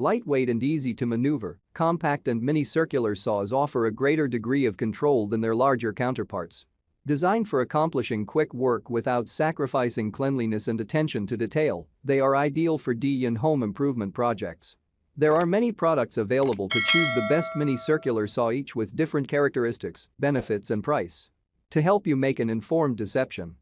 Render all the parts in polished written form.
Lightweight and easy to maneuver, compact and mini circular saws offer a greater degree of control than their larger counterparts. Designed for accomplishing quick work without sacrificing cleanliness and attention to detail, they are ideal for and home improvement projects. There are many products available to choose the best mini circular saw, each with different characteristics, benefits and price. To help you make an informed decision,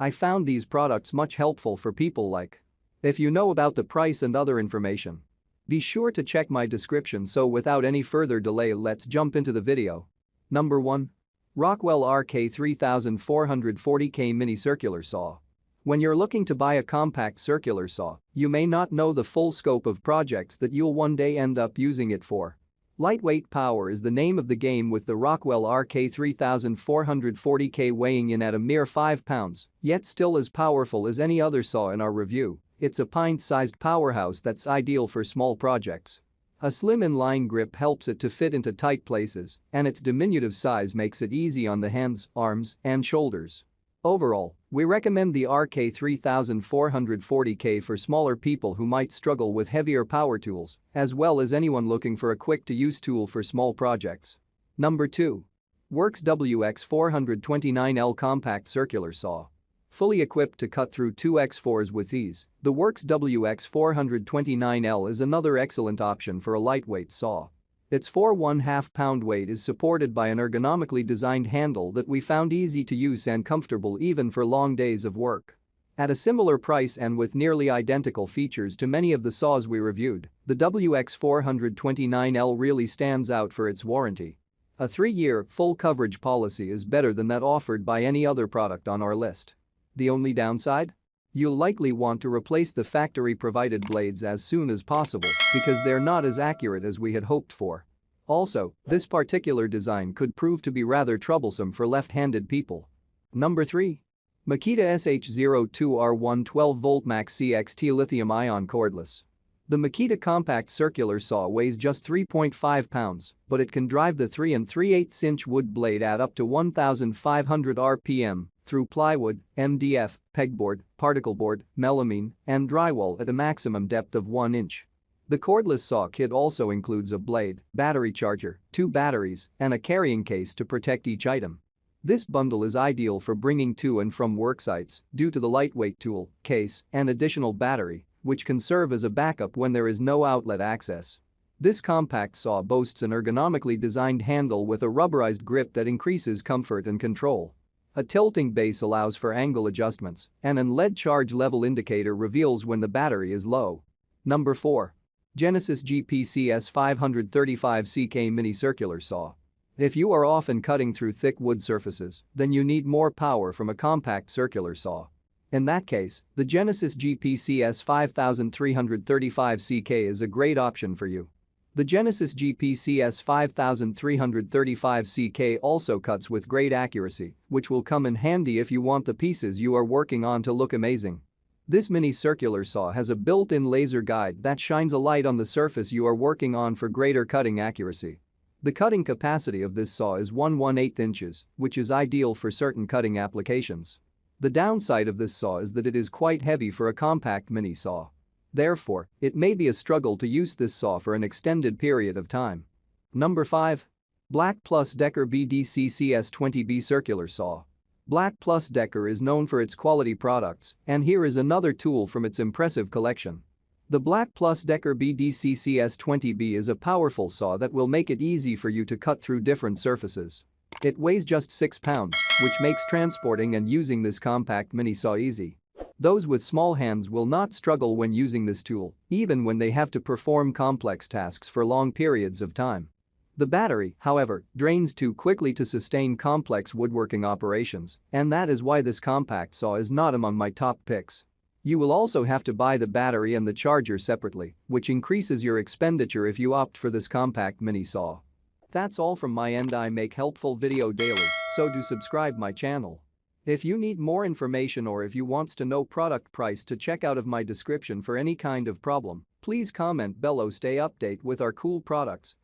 I found these products much helpful for people like. If you know about the price and other information, be sure to check my description. So without any further delay, let's jump into the video. Number 1. Rockwell RK3440K Mini Circular Saw. When you're looking to buy a compact circular saw, you may not know the full scope of projects that you'll one day end up using it for. Lightweight power is the name of the game, with the Rockwell RK3440K weighing in at a mere 5 pounds, yet still as powerful as any other saw in our review. It's a pint-sized powerhouse that's ideal for small projects. A slim inline grip helps it to fit into tight places, and its diminutive size makes it easy on the hands, arms, and shoulders. Overall, we recommend the RK3440K for smaller people who might struggle with heavier power tools, as well as anyone looking for a quick-to-use tool for small projects. Number 2. Worx WX429L Compact Circular Saw. Fully equipped to cut through 2x4s with ease, the Worx WX429L is another excellent option for a lightweight saw. Its 4.5 pound weight is supported by an ergonomically designed handle that we found easy to use and comfortable even for long days of work. At a similar price and with nearly identical features to many of the saws we reviewed, the WX429L really stands out for its warranty. A 3-year, full coverage policy is better than that offered by any other product on our list. The only downside? You'll likely want to replace the factory-provided blades as soon as possible because they're not as accurate as we had hoped for. Also, this particular design could prove to be rather troublesome for left-handed people. Number 3. Makita SH02R1 12V Max CXT Lithium-Ion Cordless. The Makita compact circular saw weighs just 3.5 pounds, but it can drive the 3 3/8-inch wood blade at up to 1,500 RPM through plywood, MDF, pegboard, particleboard, melamine, and drywall at a maximum depth of 1 inch. The cordless saw kit also includes a blade, battery charger, 2 batteries, and a carrying case to protect each item. This bundle is ideal for bringing to and from work sites due to the lightweight tool, case, and additional battery, which can serve as a backup when there is no outlet access. This compact saw boasts an ergonomically designed handle with a rubberized grip that increases comfort and control. A tilting base allows for angle adjustments, and an LED charge level indicator reveals when the battery is low. Number 4. Genesis GPCS 535CK Mini Circular Saw. If you are often cutting through thick wood surfaces, then you need more power from a compact circular saw. In that case, the Genesis GPCS 5335CK is a great option for you. The Genesis GPCS 5335CK also cuts with great accuracy, which will come in handy if you want the pieces you are working on to look amazing. This mini circular saw has a built-in laser guide that shines a light on the surface you are working on for greater cutting accuracy. The cutting capacity of this saw is 1/1/8 inches, which is ideal for certain cutting applications. The downside of this saw is that it is quite heavy for a compact mini saw. Therefore, it may be a struggle to use this saw for an extended period of time. Number 5. BLACKDECKER BDCCS20B Circular Saw. BLACKDECKER is known for its quality products, and here is another tool from its impressive collection. The BLACKDECKER BDCCS20B is a powerful saw that will make it easy for you to cut through different surfaces. It weighs just 6 pounds, which makes transporting and using this compact mini saw easy. Those with small hands will not struggle when using this tool, even when they have to perform complex tasks for long periods of time. The battery, however, drains too quickly to sustain complex woodworking operations, and that is why this compact saw is not among my top picks. You will also have to buy the battery and the charger separately, which increases your expenditure if you opt for this compact mini saw. That's all from my end. I make helpful video daily, so do subscribe my channel. If you need more information or if you wants to know product price to check out of my description for any kind of problem, please comment below. Stay update with our cool products.